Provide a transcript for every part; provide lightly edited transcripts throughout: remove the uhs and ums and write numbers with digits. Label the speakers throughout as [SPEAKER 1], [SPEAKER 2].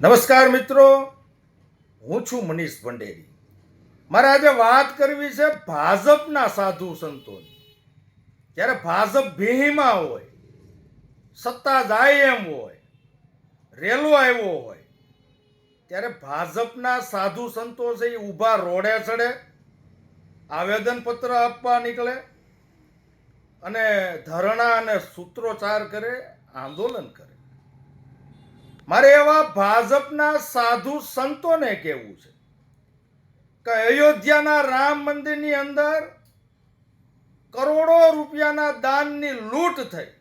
[SPEAKER 1] નમસ્કાર મિત્રો, હું છું મનીષ ભંડેરી. મારે આજે વાત કરવી છે ભાજપના સાધુ સંતોની. જ્યારે ભાજપ ભીહીમાં હોય, સત્તા જાય એમ હોય, રેલો આવ્યો હોય, ત્યારે ભાજપના સાધુ સંતો છે એ ઊભા રોડે ચડે, આવેદનપત્ર આપવા નીકળે અને ધરણા અને સૂત્રોચ્ચાર કરે, આંદોલન કરે. મારે એવા ભાજપના સાધુ સંતોને કહેવું છે કે અયોધ્યાના રામ મંદિરની અંદર કરોડો રૂપિયાના દાનની લૂંટ થઈ,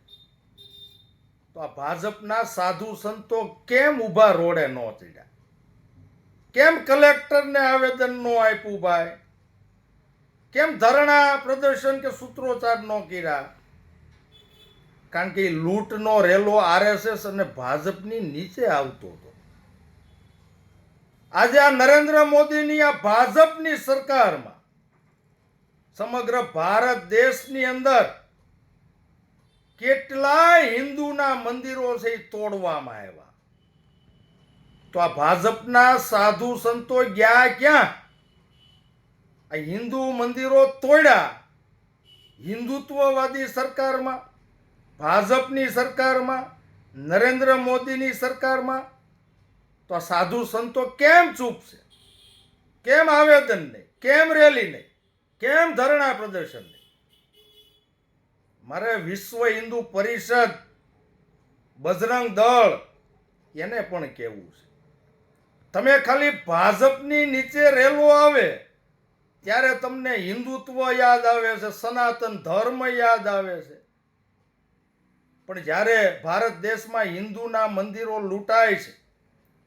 [SPEAKER 1] તો આ ભાજપના સાધુ સંતો કેમ ઊભા રોડે ન ચડ્યા? કેમ કલેક્ટરને આવેદન ન આપ્યું ભાઈ? કેમ ધરણા પ્રદર્શન કે સૂત્રોચ્ચાર ન કર્યા? કારણ કે લૂંટનો રેલો આરએસએસ અને ભાજપની નીચે આવતો હતો. આજે આ નરેન્દ્ર મોદીની આ ભાજપની સરકારમાં સમગ્ર ભારત દેશની અંદર કેટલાય હિન્દુના મંદિરો છે એ તોડવામાં આવ્યા. તો આ ભાજપના સાધુ સંતો ગયા ક્યાં? આ હિન્દુ મંદિરો તોડ્યા હિન્દુત્વવાદી સરકારમાં, ભાજપની સરકારમાં, નરેન્દ્ર મોદીની સરકારમાં. તો આ સાધુ સંતો કેમ ચૂપ છે? કેમ આવેદન નહીં? કેમ રેલી નહીં? કેમ ધરણા પ્રદર્શન નહીં? મારે વિશ્વ હિન્દુ પરિષદ, બજરંગ દળ એને પણ કહેવું છે, તમે ખાલી ભાજપની નીચે રેલો આવે ત્યારે તમને હિન્દુત્વ યાદ આવે છે, સનાતન ધર્મ યાદ આવે છે. પણ જ્યારે ભારત દેશમાં હિન્દુના મંદિરો લૂંટાય છે,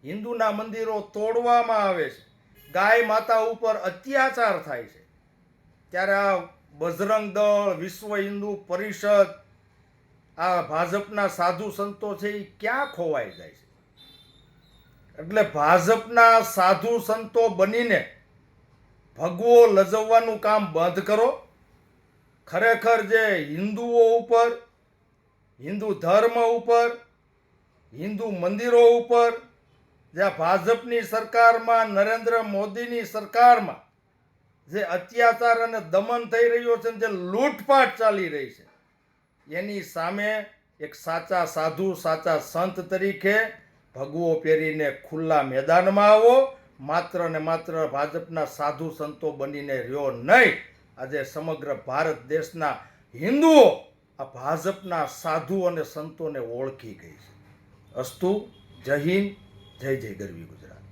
[SPEAKER 1] હિન્દુના મંદિરો તોડવામાં આવે છે, ગાય માતા ઉપર અત્યાચાર થાય છે, ત્યારે આ બજરંગ દળ, વિશ્વ હિન્દુ પરિષદ, આ ભાજપના સાધુ સંતો છે એ ક્યાં ખોવાઈ જાય છે? એટલે ભાજપના સાધુ સંતો બનીને ભગવો લજવવાનું કામ બંધ કરો. ખરેખર જે હિન્દુઓ ઉપર, હિન્દુ ધર્મ ઉપર, હિન્દુ મંદિરો ઉપર, જ્યાં ભાજપની સરકારમાં, નરેન્દ્ર મોદીની સરકારમાં જે અત્યાચાર અને દમન થઈ રહ્યો છે, જે લૂંટફાટ ચાલી રહી છે, એની સામે એક સાચા સાધુ, સાચા સંત તરીકે ભગવો પહેરીને ખુલ્લા મેદાનમાં આવો. માત્ર ને માત્ર ભાજપના સાધુ સંતો બનીને રહ્યો નહીં. આજે સમગ્ર ભારત દેશના હિન્દુઓ આ ભાજપના સાધુ અને સંતોને ઓળખી ગઈ છે. અસ્તુ. જય હિન્દ, જય જય ગરવી ગુજરાત.